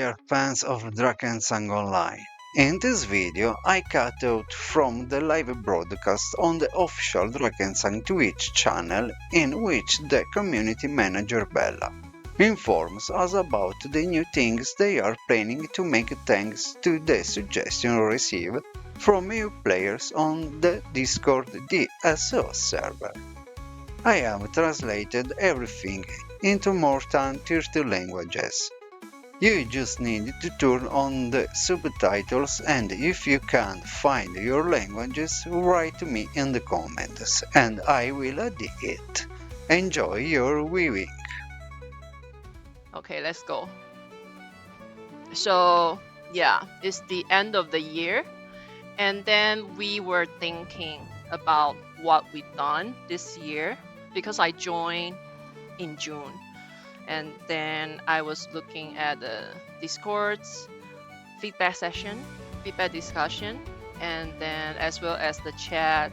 dear fans of Drakensang Online. In this video, I cut out from the live broadcast on the official Drakensang Twitch channel in which the community manager Bella informs us about the new things they are planning to make thanks to the suggestion received from new players on the Discord DSO server. I have translated everything into more than 30 languages. You just need to turn on the subtitles, and if you can't find your languages, write to me in the comments and I will add it. Enjoy your viewing. Okay, let's go. So yeah, it's the end of the year, and then we were thinking about what we've done this year because I joined in June, and then I was looking at the Discord's feedback session, feedback discussion, and then as well as the chat,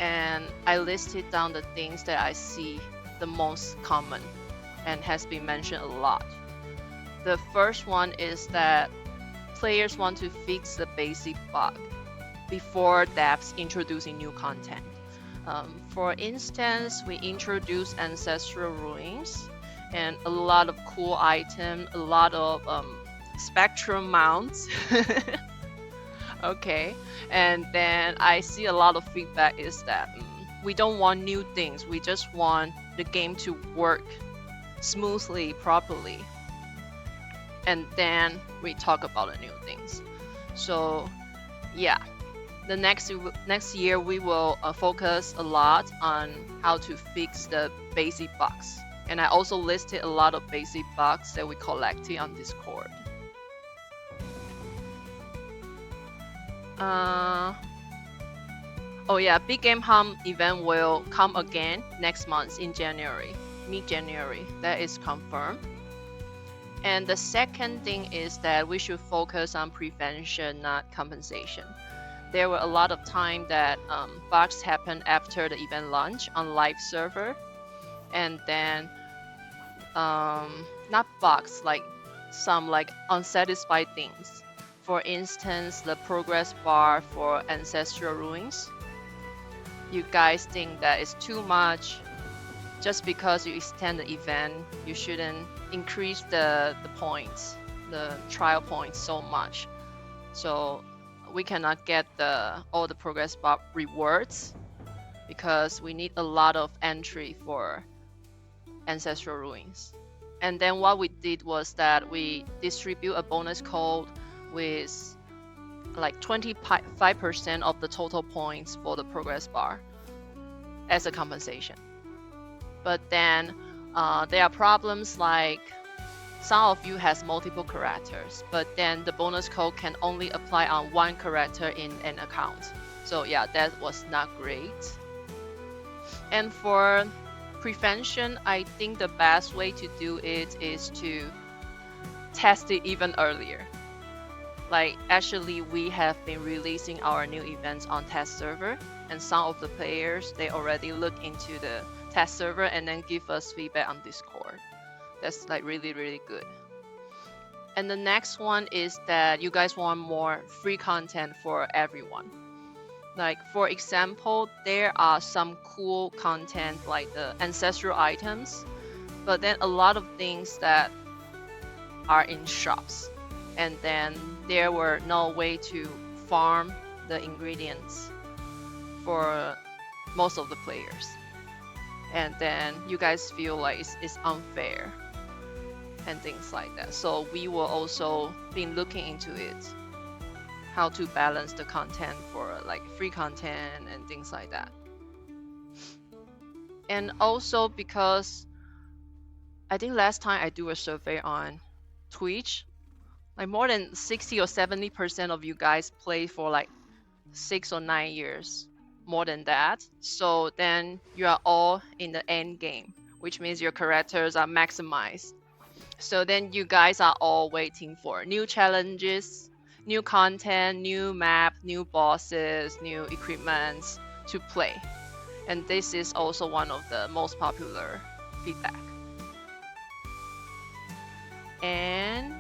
and I listed down the things that I see the most common and has been mentioned a lot. The first one is that players want to fix the basic bug before devs introducing new content. For instance, we introduced ancestral ruins and a lot of cool items, a lot of spectrum mounts. Okay, and then I see a lot of feedback is that we don't want new things, we just want the game to work smoothly, properly, and then we talk about the new things. So yeah, the next year we will focus a lot on how to fix the basic bugs, and I also listed a lot of basic bugs that we collected on Discord. Oh yeah, Big Game Hunt event will come again next month in January, mid-January. That is confirmed. And the second thing is that we should focus on prevention, not compensation. There were a lot of time that bugs happened after the event launch on live server, and then not bugs, like some like unsatisfied things. For instance, the progress bar for ancestral ruins. You guys think that it's too much. Just because you extend the event, you shouldn't increase the points, the trial points so much. So we cannot get all the progress bar rewards because we need a lot of entry for ancestral ruins. And then what we did was that we distribute a bonus code with like 25% of the total points for the progress bar as a compensation. But then there are problems like some of you has multiple characters, but then the bonus code can only apply on one character in an account. So yeah, that was not great. And for prevention, I think the best way to do it is to test it even earlier. Like actually we have been releasing our new events on test server, and some of the players, they already look into the test server and then give us feedback on Discord. That's like really, really good. And the next one is that you guys want more free content for everyone. Like for example, there are some cool content like the ancestral items, but then a lot of things that are in shops, and then there were no way to farm the ingredients for most of the players, and then you guys feel like it's unfair and things like that. So we will also be looking into it, how to balance the content for like free content and things like that. And also because I think last time I do a survey on Twitch, like more than 60 or 70% of you guys play for like 6 or 9 years, more than that. So then you are all in the end game, which means your characters are maximized. So then you guys are all waiting for new challenges, new content, new map, new bosses, new equipments to play. And this is also one of the most popular feedback. And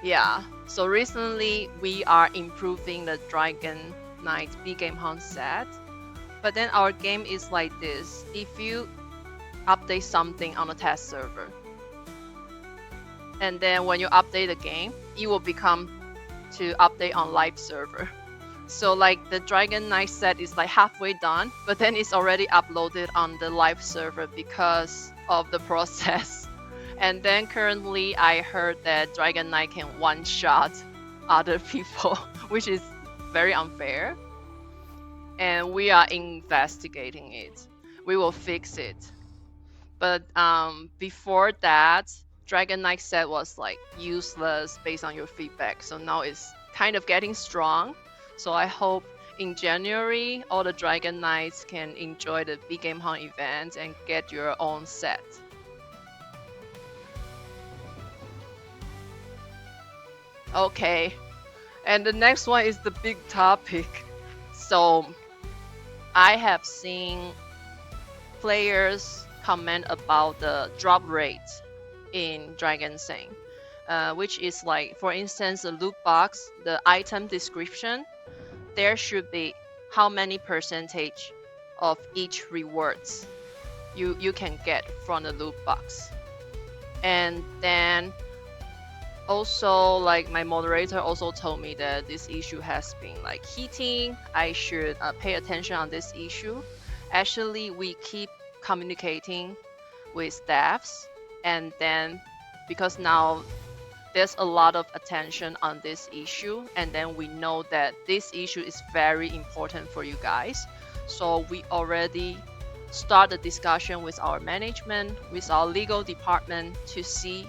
Yeah, so recently we are improving the Dragon Knight big game hunt set. But then our game is like this. If you update something on a test server, and then when you update the game, it will become to update on live server. So like the Dragon Knight set is like halfway done, but then it's already uploaded on the live server because of the process. And then currently I heard that Dragon Knight can one-shot other people, which is very unfair. And we are investigating it. We will fix it. But before that, Dragon Knight set was like useless based on your feedback. So now it's kind of getting strong. So I hope in January all the Dragon Knights can enjoy the big game hunt event and get your own set. Okay, and the next one is the big topic. So I have seen players comment about the drop rate in Drakensang, which is like, for instance, the loot box, the item description, there should be how many percentage of each rewards you can get from the loot box. And then also, like, my moderator also told me that this issue has been like heating. I should pay attention on this issue. Actually, we keep communicating with staffs, and then because now there's a lot of attention on this issue, and then we know that this issue is very important for you guys. So we already start the discussion with our management, with our legal department, to see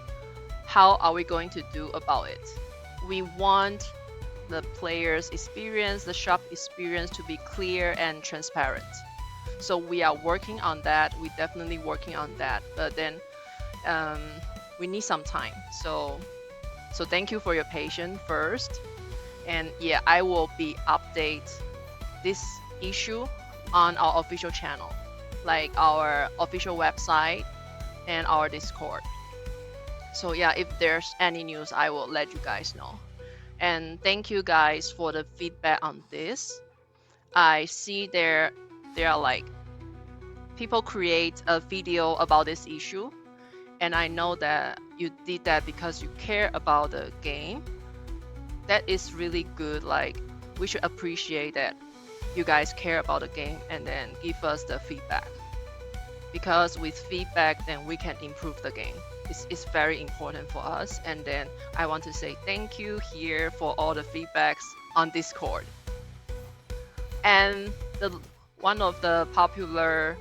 how are we going to do about it. We want the player's experience, the shop experience, to be clear and transparent. So we are working on that. We're definitely working on that. But then we need some time. So thank you for your patience first. And yeah, I will be update this issue on our official channel, like our official website and our Discord. So yeah, if there's any news, I will let you guys know. And thank you guys for the feedback on this. I see there are like people create a video about this issue, and I know that you did that because you care about the game. That is really good. Like, we should appreciate that you guys care about the game and then give us the feedback, because with feedback then we can improve the game. It's very important for us. And then I want to say thank you here for all the feedbacks on Discord. And one of the popular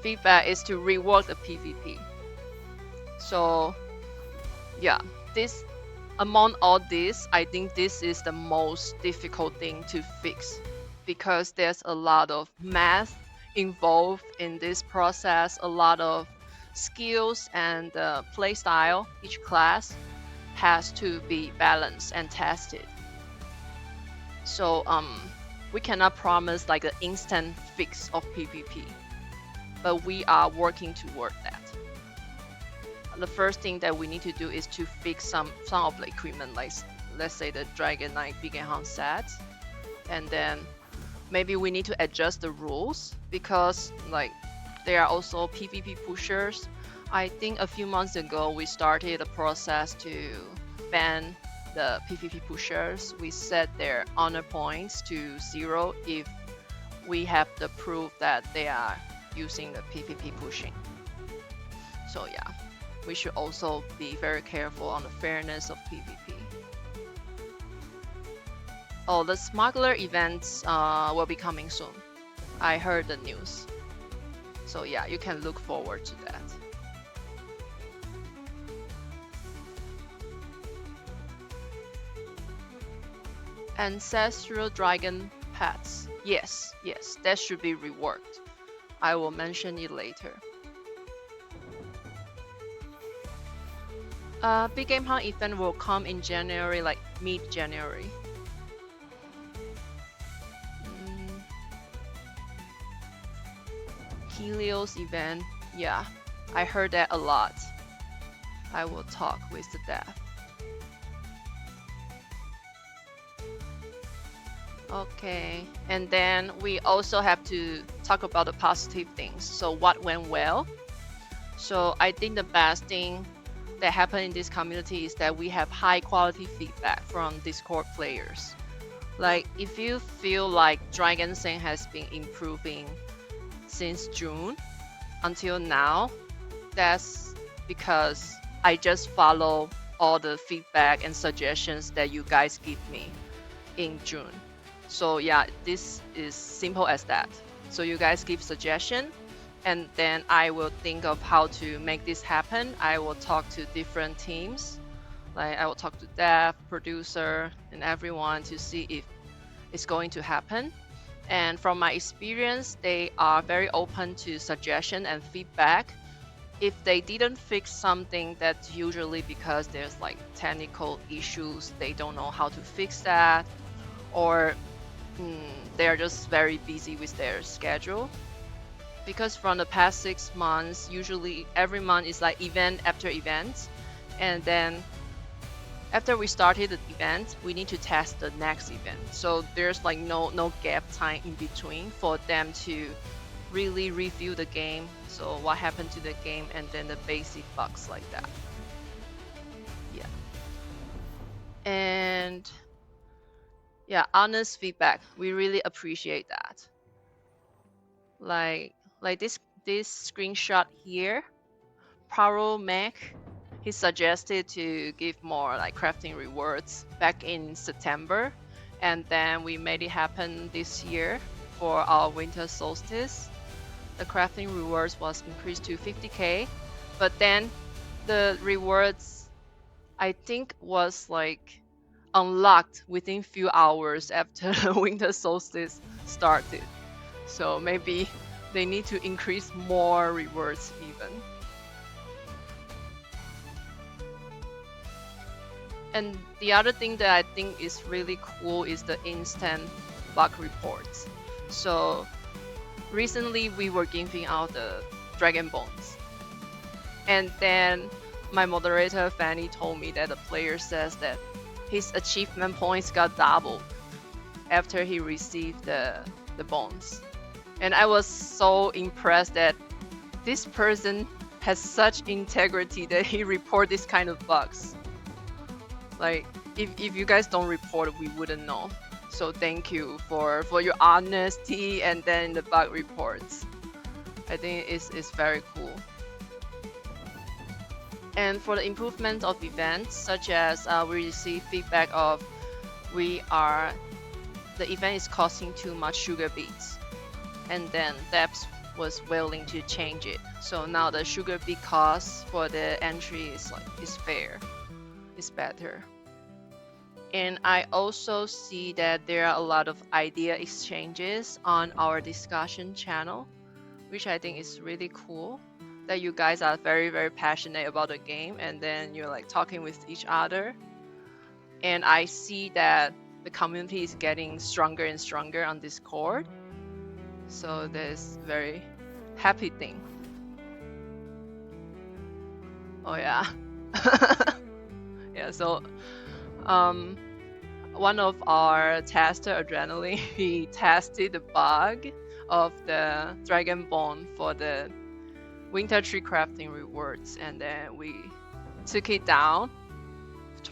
feedback is to rework the PvP. So yeah, this, among all this, I think this is the most difficult thing to fix, because there's a lot of math involved in this process, a lot of skills and play style. Each class has to be balanced and tested. So we cannot promise like an instant fix of PvP, but we are working toward that. The first thing that we need to do is to fix some of the equipment, like let's say the Dragon Knight big game hunt set, and then maybe we need to adjust the rules, because like there are also PvP pushers. I think a few months ago we started a process to ban the PvP pushers. We set their honor points to 0 if we have the proof that they are using the PvP pushing. So yeah, we should also be very careful on the fairness of PvP. Oh, the smuggler events will be coming soon. I heard the news. So yeah, you can look forward to that. Ancestral dragon pets. Yes, that should be reworked. I will mention it later. Big game hunt event will come in January, like mid-January. Helios event, yeah, I heard that a lot. I will talk with the dev. Okay, and then we also have to talk about the positive things. So what went well? So I think the best thing that happened in this community is that we have high quality feedback from Discord players. Like if you feel like Drakensang has been improving since June until now, that's because I just follow all the feedback and suggestions that you guys give me in June. So yeah, this is simple as that. So you guys give suggestion, and then I will think of how to make this happen. I will talk to different teams, like I will talk to dev, producer, and everyone to see if it's going to happen. And from my experience, they are very open to suggestion and feedback. If they didn't fix something, that's usually because there's like technical issues, they don't know how to fix that, or they're just very busy with their schedule. Because from the past 6 months, usually every month is like event after event, and then after we started the event, we need to test the next event. So there's like no gap time in between for them to really review the game. So what happened to the game, and then the basic bugs like that. Yeah. And yeah, honest feedback. We really appreciate that. Like this screenshot here, Paro Mac, he suggested to give more like crafting rewards back in September, and then we made it happen this year for our winter solstice. The crafting rewards was increased to 50k, but then the rewards I think was like unlocked within few hours after the winter solstice started. So maybe they need to increase more rewards even. And the other thing that I think is really cool is the instant bug reports. So recently we were giving out the dragon bones, and then my moderator Fanny told me that the player says that his achievement points got doubled after he received the bones. And I was so impressed that this person has such integrity that he report this kind of bugs. Like if you guys don't report, we wouldn't know. So thank you for your honesty and then the bug reports. I think it's very cool. And for the improvement of events, such as we receive feedback of the event is costing too much sugar beets, and then Debs was willing to change it. So now the sugar beet cost for the entry is fair, it's better. And I also see that there are a lot of idea exchanges on our discussion channel, which I think is really cool. That you guys are very, very passionate about the game, and then you're like talking with each other. And I see that the community is getting stronger and stronger on Discord. So that's very happy thing. Oh yeah. Yeah, so one of our tester, Adrenaline, he tested the bug of the dragon bone for the winter tree crafting rewards, and then we took it down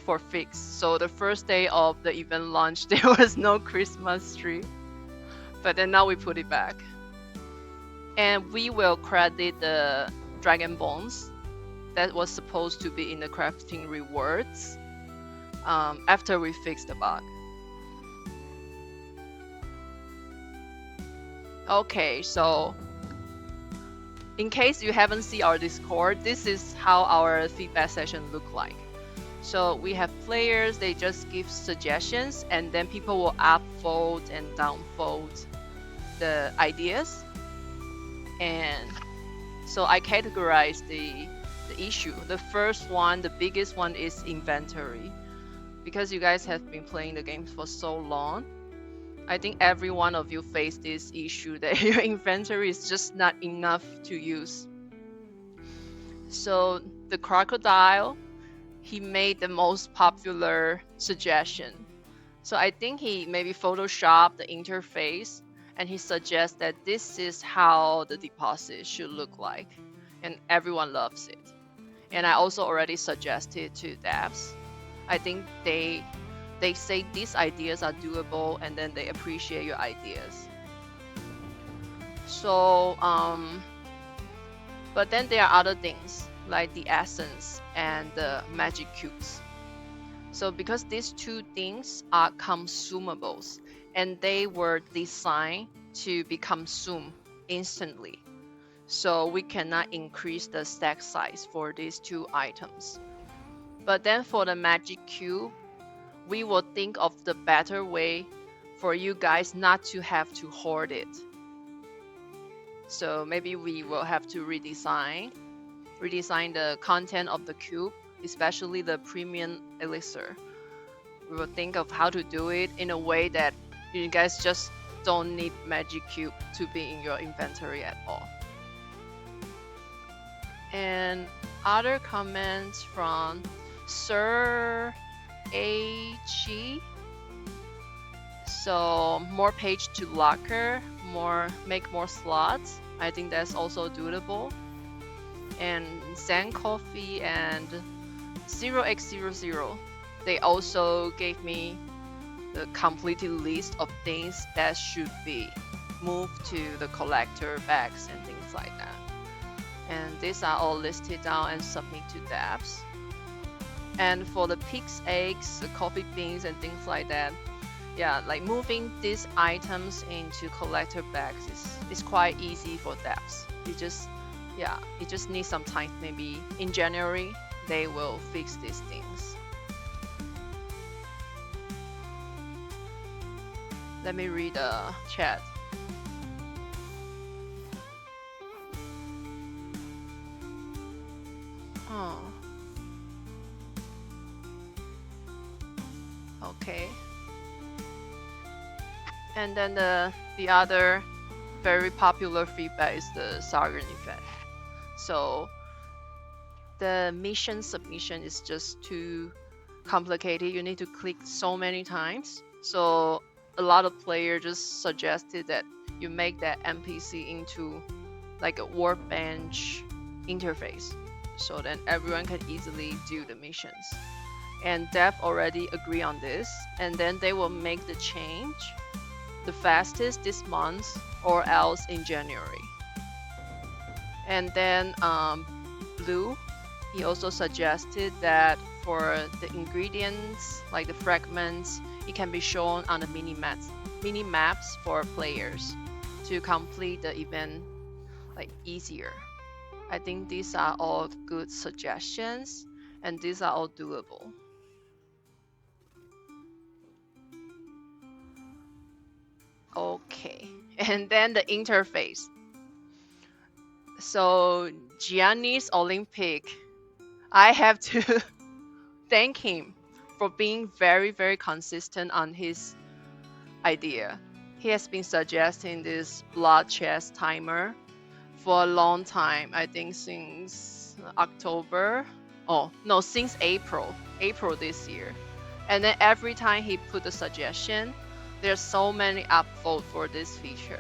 for fix. So the first day of the event launch, there was no Christmas tree, but then now we put it back. And we will credit the dragon bones that was supposed to be in the crafting rewards after we fix the bug. Okay, so in case you haven't seen our Discord, this is how our feedback session look like. So we have players, they just give suggestions, and then people will upvote and downvote the ideas. And so I categorize the issue. The first one, the biggest one, is inventory. Because you guys have been playing the game for so long, I think every one of you face this issue that your inventory is just not enough to use. So the crocodile, he made the most popular suggestion. So I think he maybe photoshopped the interface, and he suggests that this is how the deposit should look like, and everyone loves it. And I also already suggested to devs. I think they say these ideas are doable, and then they appreciate your ideas. So but then there are other things like the essence and the magic cubes. So because these two things are consumables and they were designed to be consumed instantly, so we cannot increase the stack size for these two items. But then for the magic cube, we will think of the better way for you guys not to have to hoard it. So maybe we will have to redesign the content of the cube, especially the premium elixir. We will think of how to do it in a way that you guys just don't need magic cube to be in your inventory at all. And other comments from Sir AG. So more page to locker, make more slots. I think that's also doable. And Zen Coffee and 0x00, they also gave me the completed list of things that should be moved to the collector bags and things like that. And these are all listed down and submit to devs. And for the pig's eggs, the coffee beans and things like that, yeah, like moving these items into collector bags is quite easy for devs. It just needs some time. Maybe in January they will fix these things. Let me read the chat. Oh. Okay. And then the other very popular feedback is the Sargon effect. So the mission submission is just too complicated. You need to click so many times. So a lot of players just suggested that you make that NPC into like a workbench interface, so then everyone can easily do the missions. And dev already agree on this, and then they will make the change the fastest this month or else in January. And then Blue, he also suggested that for the ingredients, like the fragments, it can be shown on the mini maps for players to complete the event like easier. I think these are all good suggestions, and these are all doable. Okay, and then the interface. So Gianni's Olympic, I have to thank him for being very, very consistent on his idea. He has been suggesting this blood chest timer for a long time. I think since October. Oh no, since April this year. And then every time he put the suggestion, there's so many upvote for this feature.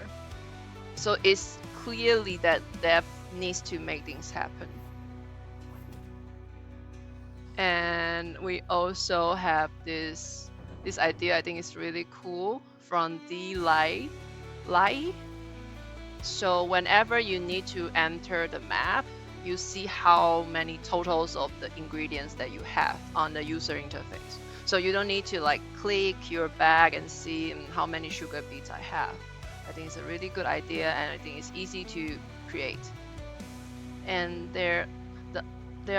So it's clearly that dev needs to make things happen. And we also have this idea. I think it's really cool from the Lai. So whenever you need to enter the map, you see how many totals of the ingredients that you have on the user interface. So you don't need to like click your bag and see how many sugar beets I have. I think it's a really good idea, and I think it's easy to create. And there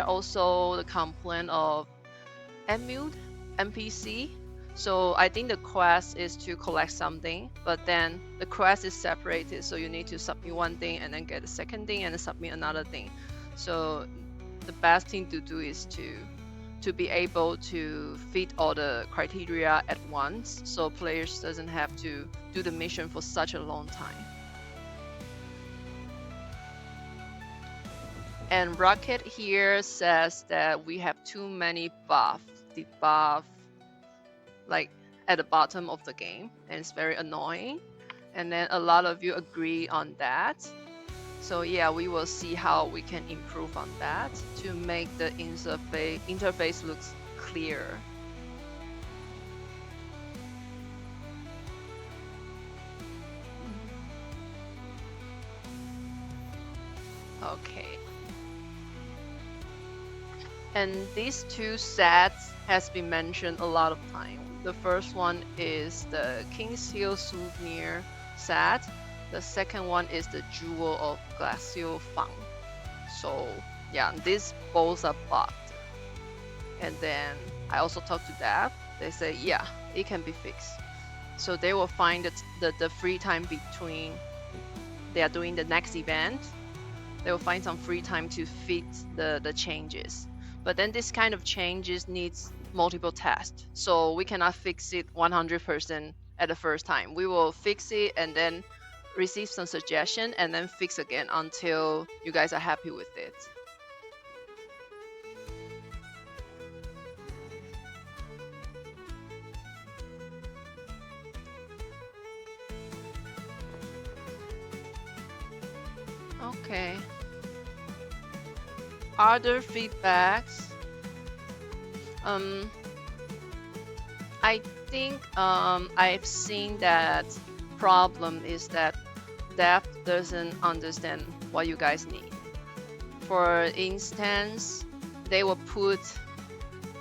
also the complaint of Emute NPC. So I think the quest is to collect something, but then the quest is separated, so you need to submit one thing and then get the second thing and then submit another thing. So the best thing to do is to be able to fit all the criteria at once, so players doesn't have to do the mission for such a long time. And Rocket here says that we have too many debuff, like at the bottom of the game, and it's very annoying. And then a lot of you agree on that. So yeah, we will see how we can improve on that to make the interface looks clearer. Okay. And these two sets has been mentioned a lot of time. The first one is the King's Hill Souvenir set. The second one is the Jewel of Glacial Fang. So yeah, these both are bugged. And then I also talked to Dev. They say, yeah, it can be fixed. So they will find the free time between they are doing the next event. They will find some free time to fit the changes. But then this kind of changes needs multiple tests. So we cannot fix it 100% at the first time. We will fix it and then receive some suggestion and then fix again until you guys are happy with it. Okay. Other feedbacks. I think I've seen that problem is that Dev doesn't understand what you guys need. For instance, they will put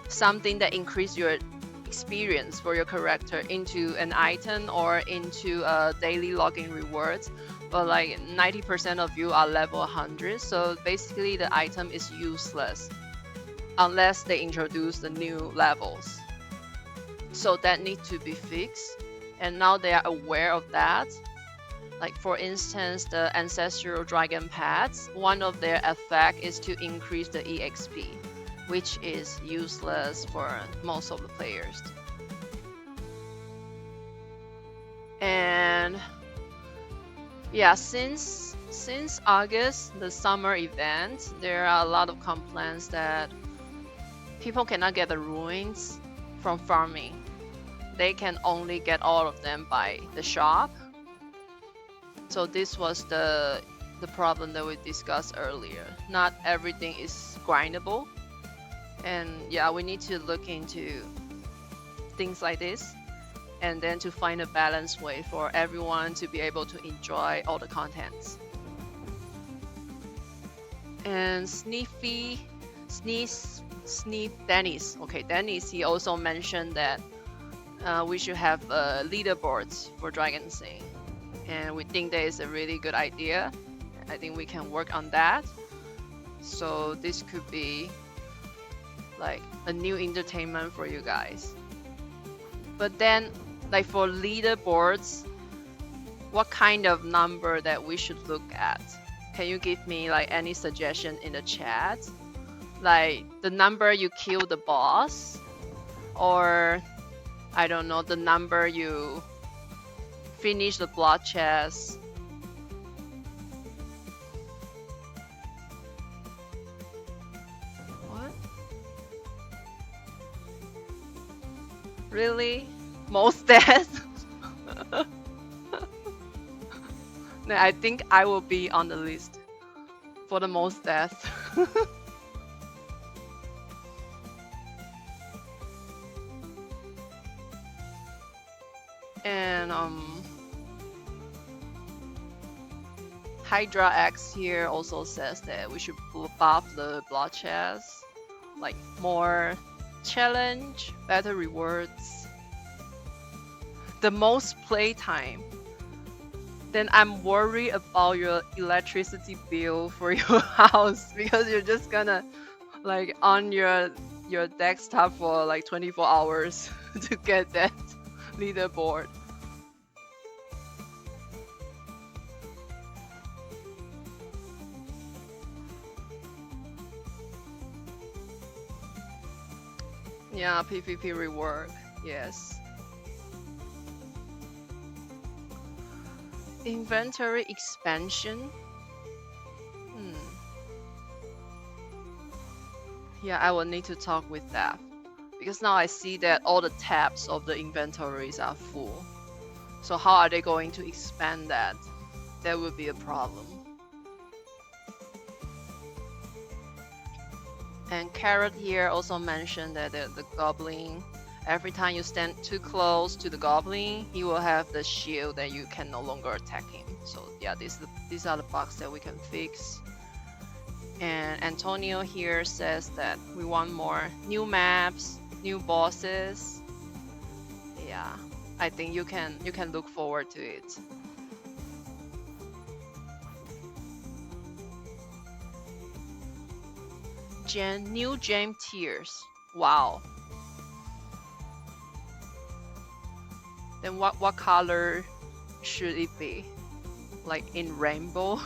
something that increase your experience for your character into an item or into a daily login rewards, but like 90% of you are level 100, so basically the item is useless unless they introduce the new levels. So that needs to be fixed, and now they are aware of that. Like for instance, the ancestral dragon pads, one of their effect is to increase the EXP, which is useless for most of the players. And yeah, since August, the summer event, there are a lot of complaints that people cannot get the ruins from farming. They can only get all of them by the shop. So this was the problem that we discussed earlier. Not everything is grindable. And yeah, we need to look into things like this and then to find a balanced way for everyone to be able to enjoy all the contents. And Sneef Dennis. Okay, Dennis, he also mentioned that we should have leaderboards for Drakensang. And we think that is a really good idea. I think we can work on that. So this could be like a new entertainment for you guys. But then, like for leaderboards, what kind of number that we should look at? Can you give me like any suggestion in the chat? Like the number you kill the boss, or I don't know, the number you finish the blood chest. What? Really? Most deaths? No, I think I will be on the list for the most deaths. And Hydra X here also says that we should buff the blood chest, like more challenge, better rewards, the most playtime. Then I'm worried about your electricity bill for your house because you're just gonna like on your desktop for like 24 hours to get that leaderboard. Yeah, PvP reward, yes. Inventory expansion. Yeah, I will need to talk with that because now I see that all the tabs of the inventories are full. So how are they going to expand that? That would be a problem. And Carrot here also mentioned that the goblin, every time you stand too close to the goblin, he will have the shield that you can no longer attack him. So yeah, these are the bugs that we can fix. And Antonio here says that we want more new maps, new bosses. Yeah, I think you can look forward to it. New gem tiers. Wow. Then what color should it be? Like in rainbow?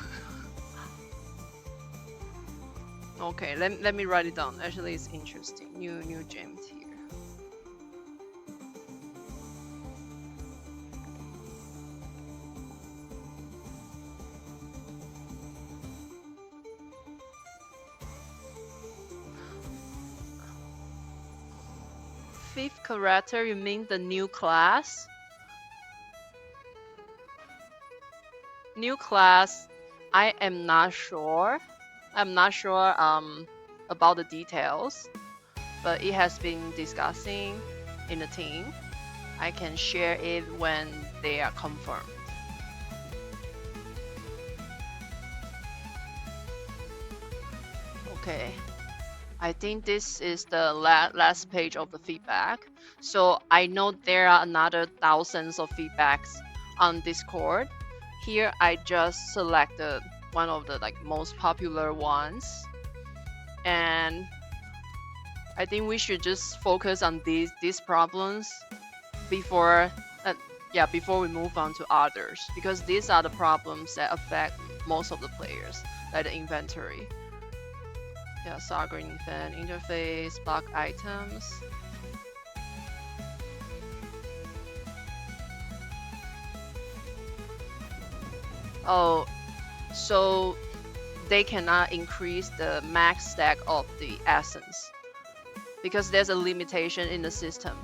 Okay, let me write it down. Actually, it's interesting. New gem tier. Fifth character, you mean the new class? New class, I am not sure. I'm not sure about the details, but it has been discussing in the team. I can share it when they are confirmed. Okay. I think this is the last page of the feedback. So I know there are another thousands of feedbacks on Discord. Here I just selected one of the most popular ones, and I think we should just focus on these problems before we move on to others, because these are the problems that affect most of the players, like the inventory. Yeah, Sargon event interface, block items. Oh, so they cannot increase the max stack of the essence because there's a limitation in the system.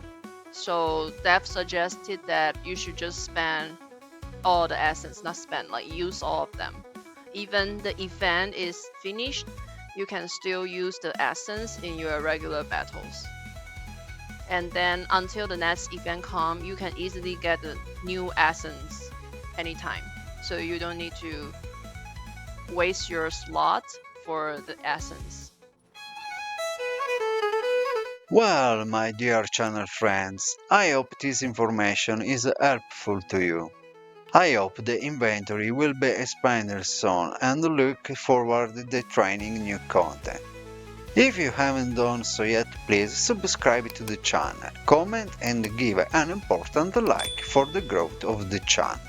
So Dev suggested that you should just spend all the essence, not spend, use all of them. Even the event is finished, you can still use the essence in your regular battles. And then until the next event comes, you can easily get the new essence anytime. So you don't need to waste your slot for the essence. Well, my dear channel friends, I hope this information is helpful to you. I hope the inventory will be expanded soon and look forward to training new content. If you haven't done so yet, please subscribe to the channel, comment and give an important like for the growth of the channel.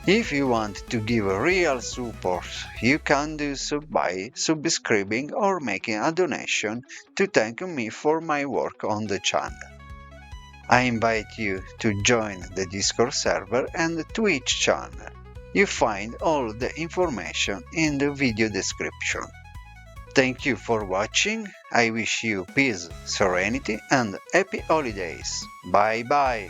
If you want to give real support, you can do so by subscribing or making a donation to thank me for my work on the channel. I invite you to join the Discord server and the Twitch channel. You find all the information in the video description. Thank you for watching. I wish you peace, serenity and happy holidays. Bye bye.